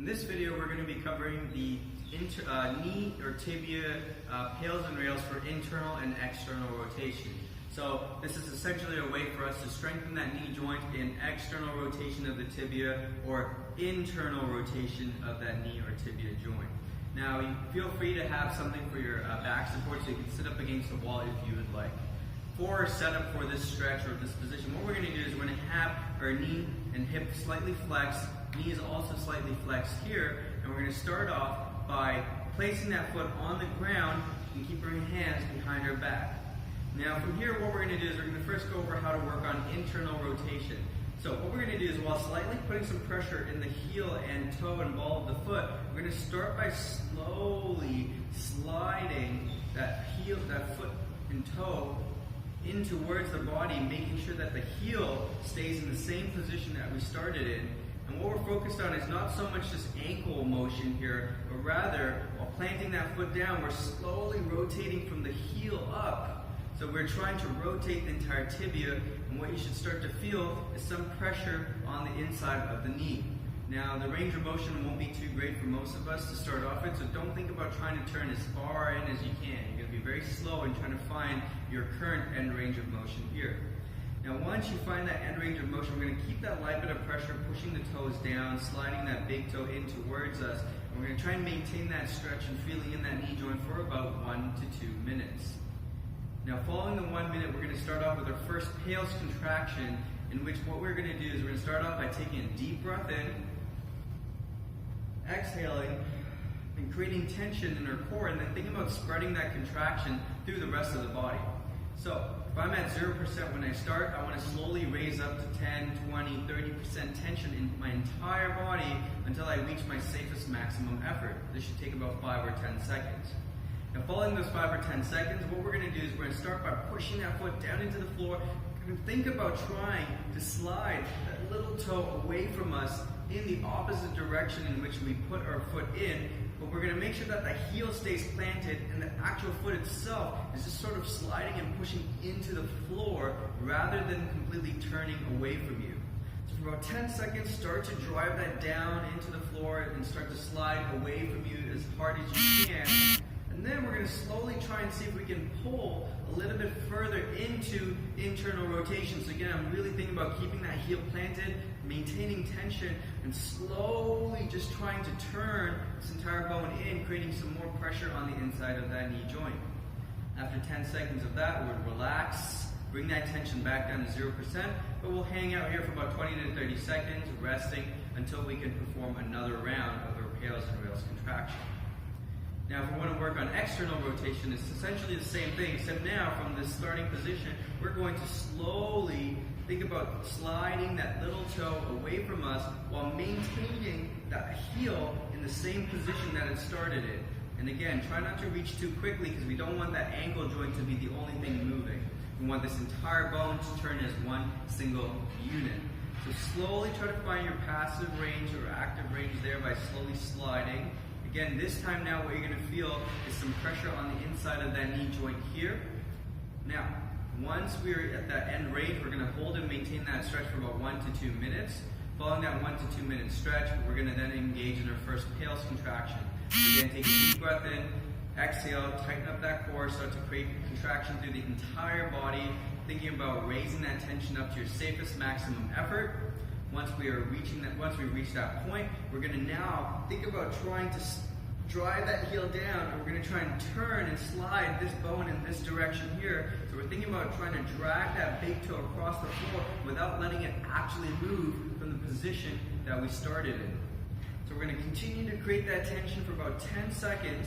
this video, we're going to be covering the knee or tibia PAILs and rails for internal and external rotation. So this is essentially a way for us to strengthen that knee joint in external rotation of the tibia or internal rotation of that knee or tibia joint. Now, you feel free to have something for your back support, so you can sit up against the wall if you would like. For our setup for this stretch or this position, what we're going to do is we're going to have our knee and hip slightly flexed, knee is also slightly flexed here, and we're going to start off by placing that foot on the ground and keep our hands behind our back. Now from here, what we're going to do is we're going to first go over how to work on internal rotation. So what we're going to do is, while slightly putting some pressure in the heel and toe and ball of the foot, we're going to start by slowly sliding that foot and toe in towards the body, making sure that the heel stays in the same position that we started in. And what we're focused on is not so much this ankle motion here, but rather, while planting that foot down, we're slowly rotating from the heel up. So we're trying to rotate the entire tibia, and what you should start to feel is some pressure on the inside of the knee. Now, the range of motion won't be too great for most of us to start off with, so don't think about trying to turn as far in as you can. You're going to be very slow in trying to find your current end range of motion here. Now, once you find that end range of motion, we're going to keep that light bit of pressure, pushing the toes down, sliding that big toe in towards us, and we're going to try and maintain that stretch and feeling in that knee joint for about 1 to 2 minutes. Now, following the 1 minute, we're going to start off with our first PAILs contraction, in which what we're going to do is we're going to start off by taking a deep breath in, exhaling, and creating tension in our core, and then thinking about spreading that contraction through the rest of the body. So, if I'm at 0% when I start, I want to slowly raise up to 10, 20, 30% tension in my entire body until I reach my safest maximum effort. This should take about 5 or 10 seconds. Now, following those 5 or 10 seconds, what we're going to do is we're going to start by pushing that foot down into the floor. We're going to think about trying to slide that little toe away from us in the opposite direction in which we put our foot in, but we're going to make sure that the heel stays planted and the actual foot itself is just sort of sliding and pushing into the floor rather than completely turning away from you. So for about 10 seconds, start to drive that down into the floor and start to slide away from you as hard as you can. And then we're going to slowly try and see if we can pull a little bit further into internal rotation. So again, I'm really thinking about keeping that heel planted, maintaining tension, and slowly just trying to turn this entire bone in, creating some more pressure on the inside of that knee joint. After 10 seconds of that, we'll relax, bring that tension back down to 0%, but we'll hang out here for about 20 to 30 seconds, resting until we can perform another round of our PAILs and rails contraction. Now, if we want to work on external rotation, it's essentially the same thing, except now from this starting position, we're going to slowly think about sliding that little toe away from us while maintaining that heel in the same position that it started in. And again, try not to reach too quickly because we don't want that ankle joint to be the only thing moving. We want this entire bone to turn as one single unit. So slowly try to find your passive range or active range there by slowly sliding. Again, this time now what you're going to feel is some pressure on the inside of that knee joint here. Now, once we're at that end range, we're going to hold and maintain that stretch for about 1 to 2 minutes. Following that 1 to 2 minute stretch, we're going to then engage in our first PAILs contraction. Again, take a deep breath in, exhale, tighten up that core, start to create contraction through the entire body, thinking about raising that tension up to your safest maximum effort. Once we reach that point, we're going to now think about trying to drive that heel down, and we're going to try and turn and slide this bone in this direction here. So we're thinking about trying to drag that big toe across the floor without letting it actually move from the position that we started in. So we're going to continue to create that tension for about 10 seconds.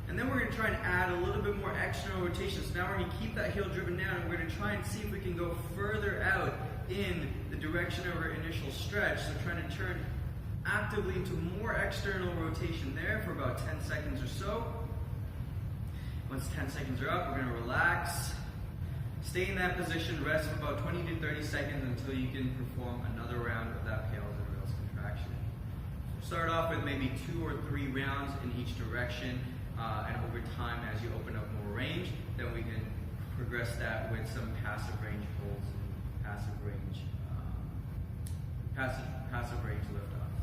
And then we're going to try and add a little bit more external rotation. So now we're going to keep that heel driven down, and we're going to try and see if we can go further out in the direction of our initial stretch. So trying to turn actively into more external rotation there for about 10 seconds or so. Once 10 seconds are up, we're going to relax. Stay in that position, rest for about 20 to 30 seconds until you can perform another round of that PAILs and rails contraction. So start off with maybe 2 or 3 rounds in each direction. And over time, as you open up more range, then we can progress that with some passive range holds and passive range lift off.